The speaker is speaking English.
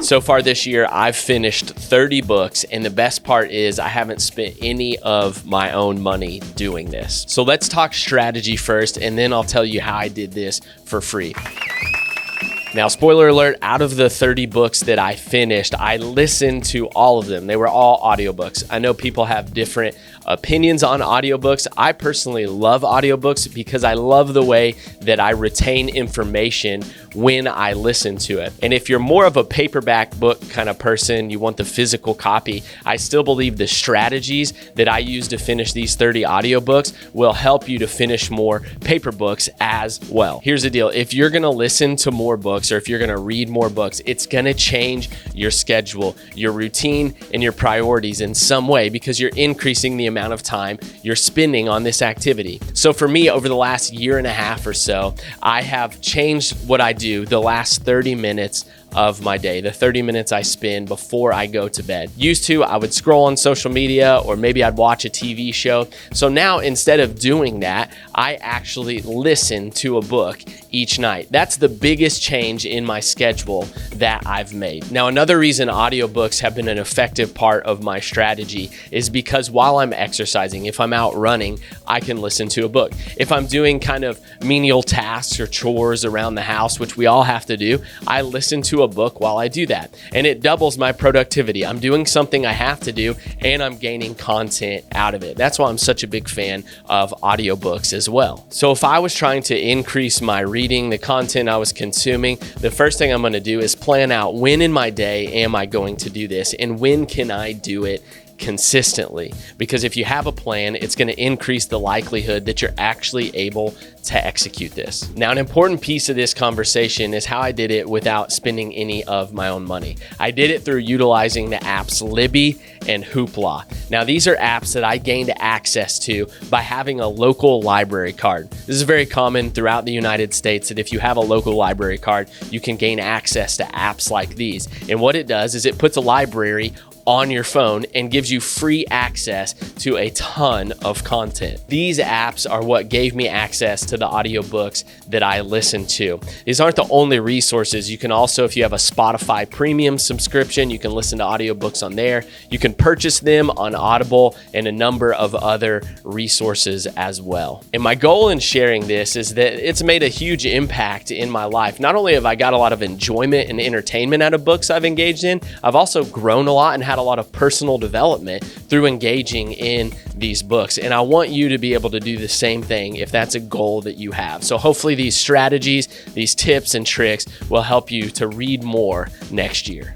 So far this year, I've finished 30 books, and the best part is I haven't spent any of my own money doing this. So let's talk strategy first, and then I'll tell you how I did this for free. Now, spoiler alert, out of the 30 books that I finished, I listened to all of them. They were all audiobooks. I know people have different opinions on audiobooks. I personally love audiobooks because I love the way that I retain information when I listen to it. And if you're more of a paperback book kind of person, you want the physical copy, I still believe the strategies that I use to finish these 30 audiobooks will help you to finish more paper books as well. Here's the deal. If you're gonna listen to more books or if you're gonna read more books, it's gonna change your schedule, your routine, and your priorities in some way because you're increasing the amount of time you're spending on this activity. So for me, over the last year and a half or so, I have changed what I do the last 30 minutes of my day, the 30 minutes I spend before I go to bed. Used to, I would scroll on social media or maybe I'd watch a TV show. So now instead of doing that, I actually listen to a book each night. That's the biggest change in my schedule that I've made. Now, another reason audiobooks have been an effective part of my strategy is because while I'm exercising, if I'm out running, I can listen to a book. If I'm doing kind of menial tasks or chores around the house, which we all have to do, I listen to a book while I do that. And it doubles my productivity. I'm doing something I have to do and I'm gaining content out of it. That's why I'm such a big fan of audiobooks as well. So if I was trying to increase my reading, the content I was consuming, the first thing I'm going to do is plan out when in my day am I going to do this and when can I do it consistently, because if you have a plan, it's going to increase the likelihood that you're actually able to execute this. Now, an important piece of this conversation is how I did it without spending any of my own money. I did it through utilizing the apps Libby and Hoopla. Now, these are apps that I gained access to by having a local library card. This is very common throughout the United States that if you have a local library card, you can gain access to apps like these. And what it does is it puts a library on your phone and gives you free access to a ton of content. These apps are what gave me access to the audiobooks that I listen to. These aren't the only resources. You can also, if you have a Spotify premium subscription, you can listen to audiobooks on there. You can purchase them on Audible and a number of other resources as well. And my goal in sharing this is that it's made a huge impact in my life. Not only have I got a lot of enjoyment and entertainment out of books I've engaged in, I've also grown a lot and had a lot of personal development through engaging in these books. And I want you to be able to do the same thing if that's a goal that you have. So hopefully these strategies, these tips and tricks will help you to read more next year.